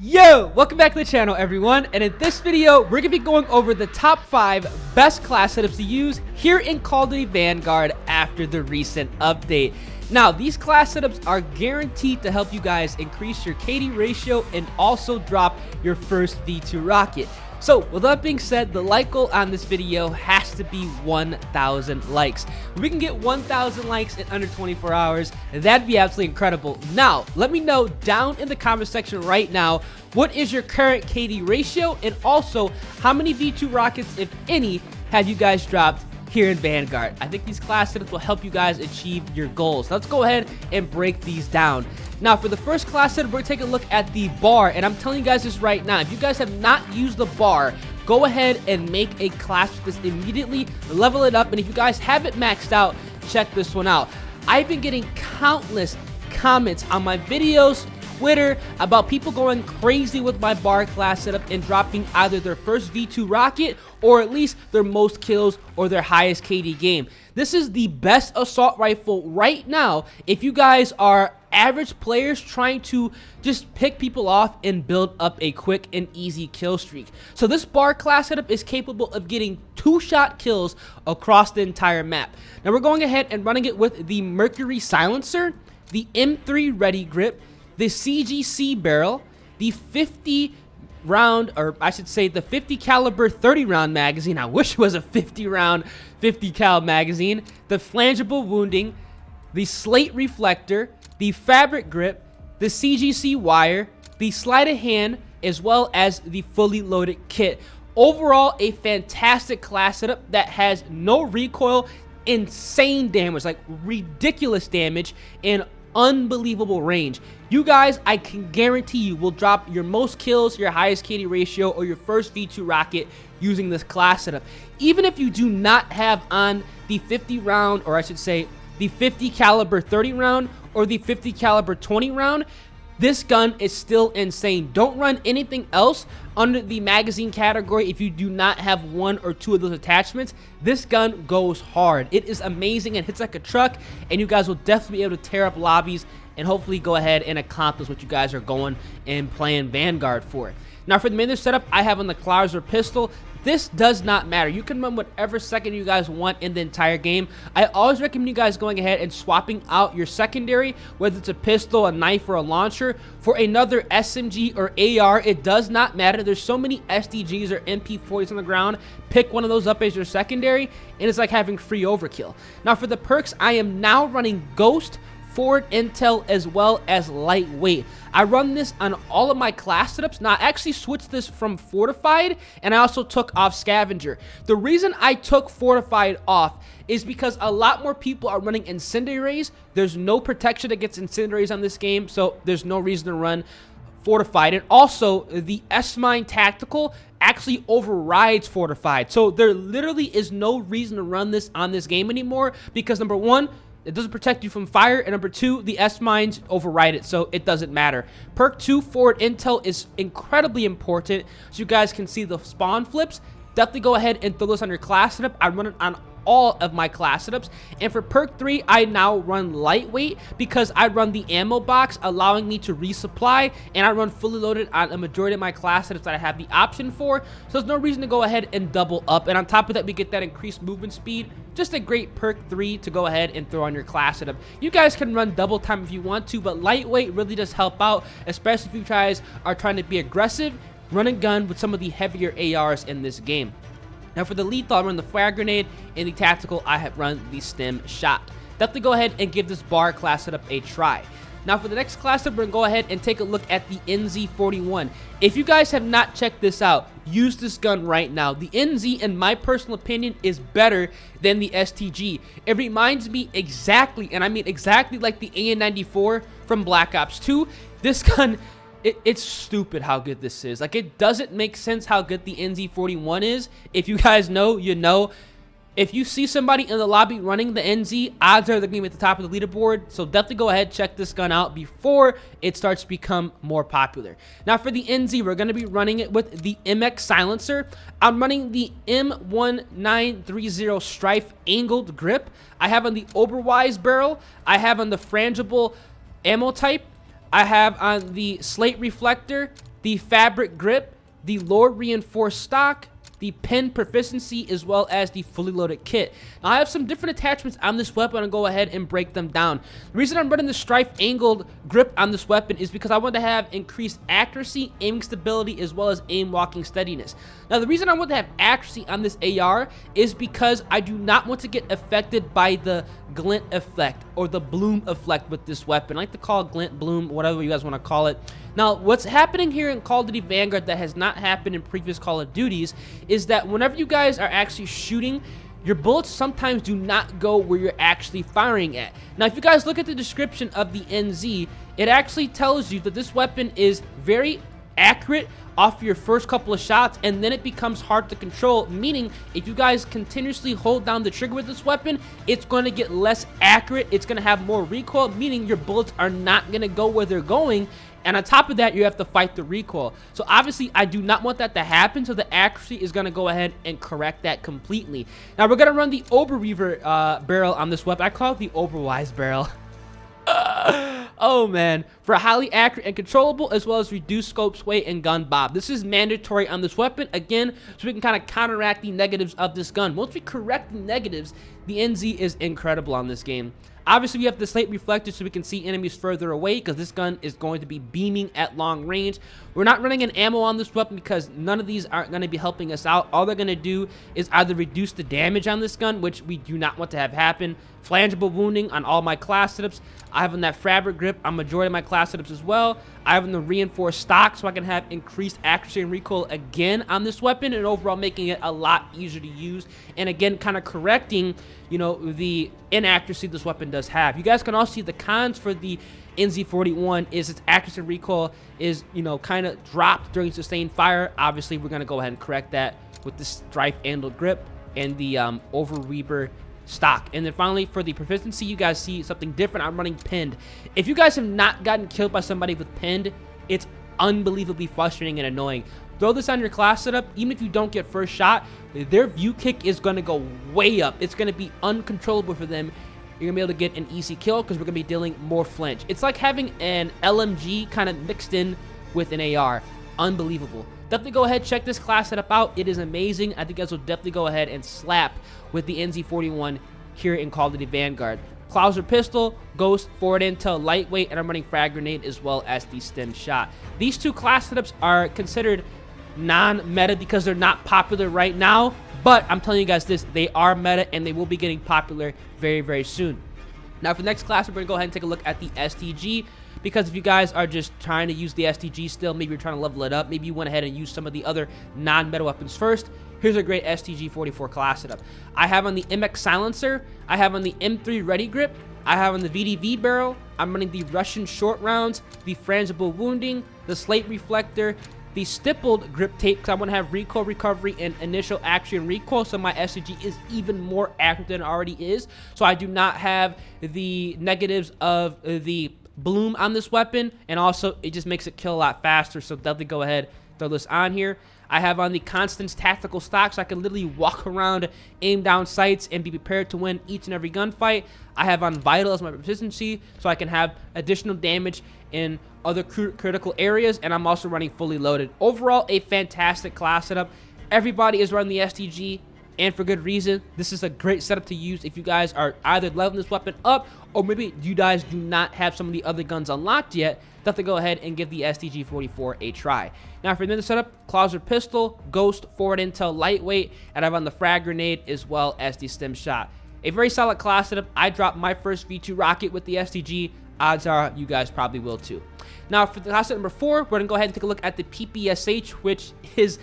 Yo, welcome back to the channel, everyone, and in this video we're gonna be going over the top 5 best class setups to use here in Call of Duty Vanguard after the recent update. Now, these class setups are guaranteed to help you guys increase your KD ratio and also drop your first V2 rocket. So, with that being said, the like goal on this video has to be 1,000 likes. If we can get 1,000 likes in under 24 hours, that'd be absolutely incredible. Now, let me know down in the comment section right now, what is your current KD ratio, and also, how many V2 rockets, if any, have you guys dropped here in Vanguard? I think these class setups will help you guys achieve your goals. Let's go ahead and break these down. Now, for the first class setup, we're going to take a look at the bar, and I'm telling you guys this right now. If you guys have not used the bar, go ahead and make a class with this immediately, level it up, and if you guys have it maxed out, check this one out. I've been getting countless comments on my videos, Twitter, about people going crazy with my bar class setup and dropping either their first V2 rocket or at least their most kills or their highest KD game. This is the best assault rifle right now if you guys are average players trying to just pick people off and build up a quick and easy kill streak. So this bar class setup is capable of getting 2-shot kills across the entire map. Now we're going ahead and running it with the Mercury silencer, the M3 ready grip, the CGC barrel, the 50 round, or I should say the 50 caliber 30 round magazine. I wish it was a 50 round 50 cal magazine, the flangeable wounding, the slate reflector, the fabric grip, the CGC wire, the sleight of hand, as well as the fully loaded kit. Overall, a fantastic class setup that has no recoil, insane damage, like ridiculous damage, and unbelievable range. You guys, I can guarantee you will drop your most kills, your highest KD ratio, or your first V2 rocket using this class setup. Even if you do not have on the 50 round, or I should say the 50 caliber 30 round or the 50 caliber 20 round, this gun is still insane. Don't run anything else under the magazine category if you do not have 1 or 2 of those attachments. This gun goes hard. It is amazing and hits like a truck, and you guys will definitely be able to tear up lobbies and hopefully go ahead and accomplish what you guys are going and playing Vanguard for. Now, for the main setup, I have on the Clouser pistol. This does not matter. You can run whatever second you guys want in the entire game. I always recommend you guys going ahead and swapping out your secondary, whether it's a pistol, a knife, or a launcher, for another SMG or AR. It does not matter. There's so many SDGs or MP40s on the ground. Pick one of those up as your secondary, and it's like having free overkill. Now, for the perks, I am now running Ghost, Forward Intel, as well as Lightweight. I run this on all of my class setups. Now, I actually switched this from Fortified, and I also took off Scavenger. The reason I took Fortified off is because a lot more people are running Incendiaries. There's no protection against Incendiaries on this game, so there's no reason to run Fortified. And also, the S-Mine Tactical actually overrides Fortified. So there literally is no reason to run this on this game anymore because, number one, it doesn't protect you from fire, and number 2, the S-Mines override it, so it doesn't matter. Perk 2, Forward Intel, is incredibly important, so you guys can see the spawn flips. Definitely go ahead and throw this on your class setup. I run it on all of my class setups. And for perk 3, I now run Lightweight because I run the ammo box, allowing me to resupply, and I run fully loaded on a majority of my class setups that I have the option for, so there's no reason to go ahead and double up. And on top of that, we get that increased movement speed. Just a great perk 3 to go ahead and throw on your class setup. You guys can run double time if you want to, but Lightweight really does help out, especially if you guys are trying to be aggressive, run and gun with some of the heavier ARs in this game. Now, for the lethal, I run the frag grenade, and the tactical, I have run the stem shot. Definitely go ahead and give this bar class setup a try. Now, for the next class setup, we're going to go ahead and take a look at the NZ41. If you guys have not checked this out, use this gun right now. The NZ, in my personal opinion, is better than the STG. It reminds me exactly, and I mean exactly, like the AN94 from Black Ops 2. This gun, it's stupid how good this is. Like, it doesn't make sense how good the NZ41 is. If you guys know, you know. If you see somebody in the lobby running the NZ, odds are they're going to be at the top of the leaderboard. So definitely go ahead, check this gun out before it starts to become more popular. Now, for the NZ, we're going to be running it with the MX silencer. I'm running the M1930 Strife angled grip. I have on the Oberwise barrel. I have on the frangible ammo type. I have on the slate reflector, the fabric grip, the lower reinforced stock, the pin proficiency, as well as the fully loaded kit. Now, I have some different attachments on this weapon. I'll go ahead and break them down. The reason I'm running the strife angled grip on this weapon is because I want to have increased accuracy, aiming stability, as well as aim walking steadiness. Now, the reason I want to have accuracy on this AR is because I do not want to get affected by the glint effect or the bloom effect with this weapon. I like to call it glint, bloom, whatever you guys want to call it. Now, what's happening here in Call of Duty Vanguard that has not happened in previous Call of Duties is that whenever you guys are actually shooting, your bullets sometimes do not go where you're actually firing at. Now, if you guys look at the description of the NZ, it actually tells you that this weapon is very accurate off your first couple of shots, and then it becomes hard to control, meaning if you guys continuously hold down the trigger with this weapon, it's going to get less accurate, it's going to have more recoil, meaning your bullets are not going to go where they're going, and on top of that, you have to fight the recoil. So obviously, I do not want that to happen, so the accuracy is going to go ahead and correct that completely. Now, we're going to run the Oberweaver barrel on this weapon. I call it the Oberwise barrel. Oh man, for highly accurate and controllable, as well as reduced scope sway and gun bob. This is mandatory on this weapon, again, so we can kind of counteract the negatives of this gun. Once we correct the negatives, the NZ is incredible on this game. Obviously, we have the slate reflector so we can see enemies further away because this gun is going to be beaming at long range. We're not running an ammo on this weapon because none of these aren't going to be helping us out. All they're going to do is either reduce the damage on this gun, which we do not want to have happen. Flangeable wounding on all my class setups. I have on that fabric grip on majority of my class setups as well. I have on the reinforced stock so I can have increased accuracy and recoil again on this weapon, and overall making it a lot easier to use, and again kind of correcting, you know, the inaccuracy this weapon does have. You guys can also see the cons for the NZ41 is its accuracy and recoil is, you know, kind of dropped during sustained fire. Obviously, we're going to go ahead and correct that with the strife angled grip and the Overweaver stock. And then finally, for the proficiency, you guys see something different. I'm running pinned. If you guys have not gotten killed by somebody with pinned, it's unbelievably frustrating and annoying. Throw this on your class setup. Even if you don't get first shot, their view kick is going to go way up. It's going to be uncontrollable for them. You're going to be able to get an easy kill because we're going to be dealing more flinch. It's like having an LMG kind of mixed in with an AR. Unbelievable. Definitely go ahead, check this class setup out. It is amazing. I think you guys will definitely go ahead and slap with the NZ41 here in Call of Duty Vanguard. Clouser pistol, ghost, forward intel, lightweight, and I'm running frag grenade as well as the stem shot. These two class setups are considered non-meta because they're not popular right now, but I'm telling you guys this, they are meta and they will be getting popular very, very soon. Now for the next class, we're going to go ahead and take a look at the STG, because if you guys are just trying to use the STG still, maybe you're trying to level it up, maybe you went ahead and used some of the other non-meta weapons first, here's a great STG-44 class setup. I have on the MX silencer, I have on the M3 ready grip, I have on the VDV barrel, I'm running the Russian short rounds, the frangible wounding, the slate reflector, the stippled grip tape, because I want to have recoil recovery and initial action recoil, so my STG is even more accurate than it already is. So I do not have the negatives of the bloom on this weapon, and also it just makes it kill a lot faster. So definitely go ahead, throw this on here. I have on the Constance tactical stock, so I can literally walk around, aim down sights, and be prepared to win each and every gunfight. I have on vital as my proficiency, so I can have additional damage in other critical areas, and I'm also running fully loaded. Overall, a fantastic class setup. Everybody is running the STG, and for good reason. This is a great setup to use if you guys are either leveling this weapon up, or maybe you guys do not have some of the other guns unlocked yet. Definitely go ahead and give the STG-44 a try. Now for another setup, Clouser pistol, ghost, forward intel, lightweight, and I have on the frag grenade as well as the stem shot. A very solid class setup. I dropped my first V2 rocket with the STG. Odds are you guys probably will too. Now for the class setup number 4, we're gonna go ahead and take a look at the PPSH, which is,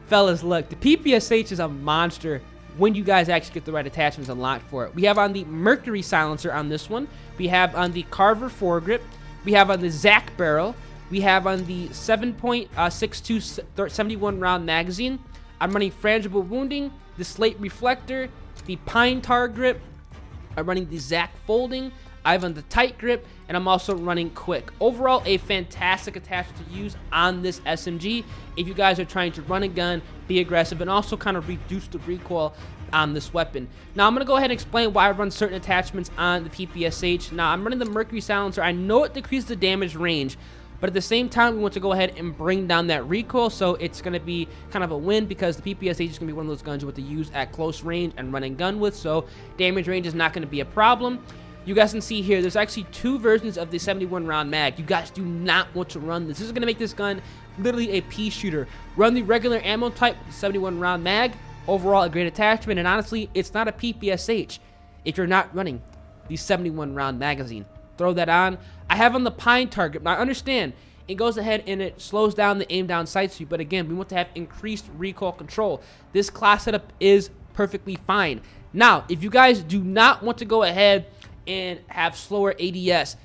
fellas, look, the PPSH is a monster when you guys actually get the right attachments unlocked for it. We have on the Mercury silencer on this one. We have on the Carver foregrip. We have on the Zach barrel. We have on the 7.62 71 round magazine. I'm running frangible wounding, the slate reflector, the pine tar grip. I'm running the Zach folding. I have on the tight grip, and I'm also running quick. Overall, a fantastic attachment to use on this SMG if you guys are trying to run a gun, be aggressive, and also kind of reduce the recoil on this weapon. Now, I'm going to go ahead and explain why I run certain attachments on the PPSH. Now, I'm running the Mercury silencer. I know it decreases the damage range, but at the same time, we want to go ahead and bring down that recoil, so it's going to be kind of a win because the PPSH is going to be one of those guns you want to use at close range and run and gun with, so damage range is not going to be a problem. You guys can see here, there's actually 2 versions of the 71 round mag. You guys do not want to run this. This is going to make this gun literally a pea shooter. Run the regular ammo type with the 71 round mag. Overall, a great attachment, and honestly, it's not a PPSH if you're not running the 71 round magazine. Throw that on. I have on the pine target. Now, I understand it goes ahead and it slows down the aim down sight speed, but again, we want to have increased recoil control. This class setup is perfectly fine. Now, if you guys do not want to go ahead and have slower ADS,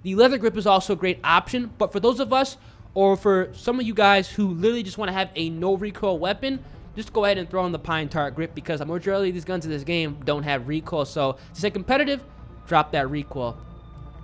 the leather grip is also a great option, but for those of us, or for some of you guys who literally just want to have a no recoil weapon, just go ahead and throw on the pine target grip, because the majority of these guns in this game don't have recoil. So to stay competitive, drop that recoil.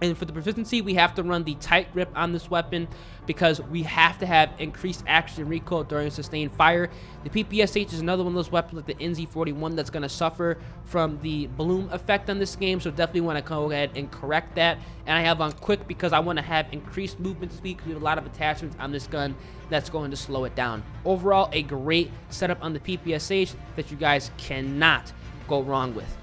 And for the proficiency, we have to run the tight grip on this weapon because we have to have increased action and recoil during sustained fire. The PPSH is another one of those weapons like the NZ41 that's going to suffer from the bloom effect on this game, so definitely want to go ahead and correct that. And I have on quick because I want to have increased movement speed because we have a lot of attachments on this gun that's going to slow it down. Overall, a great setup on the PPSH that you guys cannot go wrong with.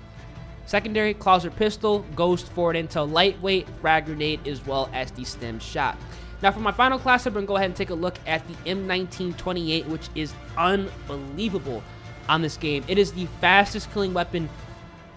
Secondary, Clouser pistol, Ghost forward intel lightweight, frag grenade, as well as the stem shot. Now for my final class, I'm going to go ahead and take a look at the M1928, which is unbelievable on this game. It is the fastest killing weapon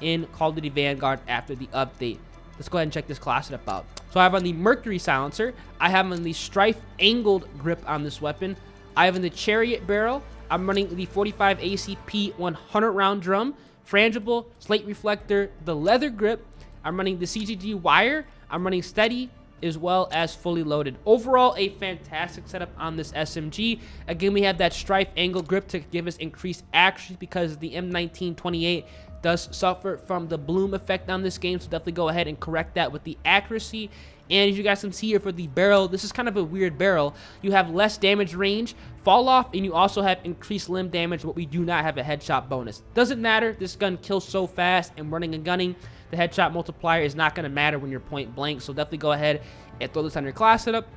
in Call of Duty Vanguard after the update. Let's go ahead and check this class setup out. So I have on the Mercury silencer, I have on the Strife angled grip on this weapon, I have on the Chariot barrel, I'm running the 45 ACP 100 round drum, frangible, slate reflector, the leather grip. I'm running the CGG wire. I'm running steady as well as fully loaded. Overall, a fantastic setup on this SMG. Again, we have that Strife angle grip to give us increased accuracy because the M1928 does suffer from the bloom effect on this game, so definitely go ahead and correct that with the accuracy. And as you guys can see here for the barrel, this is kind of a weird barrel. You have less damage range, fall off, and you also have increased limb damage, but we do not have a headshot bonus. Doesn't matter, this gun kills so fast, and running and gunning, the headshot multiplier is not going to matter when you're point blank, so definitely go ahead and throw this on your class setup.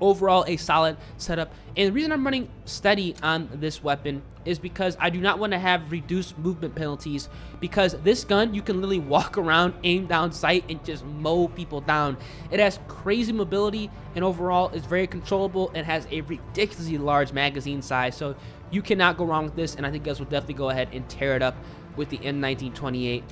Overall, a solid setup. And the reason I'm running steady on this weapon is because I do not want to have reduced movement penalties, because this gun, you can literally walk around, aim down sight, and just mow people down. It has crazy mobility, and overall is very controllable and has a ridiculously large magazine size, so you cannot go wrong with this, and I think you guys will definitely go ahead and tear it up with the M1928.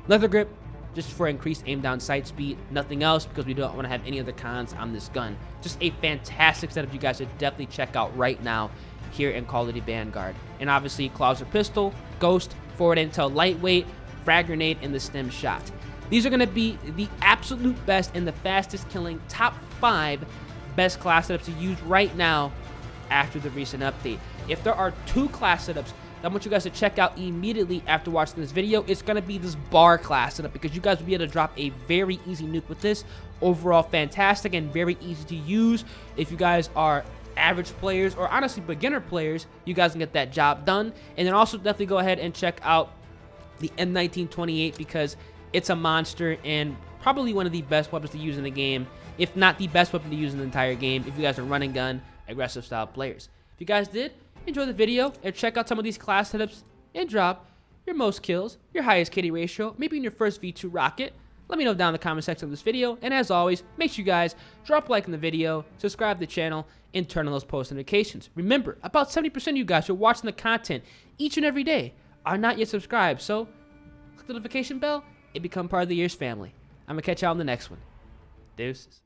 Leather grip, just for increased aim down sight speed, nothing else, because we don't want to have any other cons on this gun. Just a fantastic setup you guys should definitely check out right now here in Call of Duty Vanguard. And obviously, Clouser pistol, Ghost, forward intel lightweight, frag grenade, and the stem shot. These are going to be the absolute best and the fastest killing top 5 best class setups to use right now after the recent update. If there are 2 class setups I want you guys to check out immediately after watching this video, it's going to be this bar class setup, because you guys will be able to drop a very easy nuke with this. Overall, fantastic and very easy to use. If you guys are average players or honestly beginner players, you guys can get that job done. And then also definitely go ahead and check out the M1928, because it's a monster and probably one of the best weapons to use in the game, if not the best weapon to use in the entire game if you guys are running gun, aggressive style players. If you guys did enjoy the video and check out some of these class setups and drop your most kills, your highest KD ratio, maybe in your first V2 rocket, let me know down in the comment section of this video. And as always, make sure you guys drop a like in the video, subscribe to the channel, and turn on those post notifications. Remember, about 70% of you guys who are watching the content each and every day are not yet subscribed, so click the notification bell and become part of the Year's family. I'm going to catch y'all in the next one. Deuces.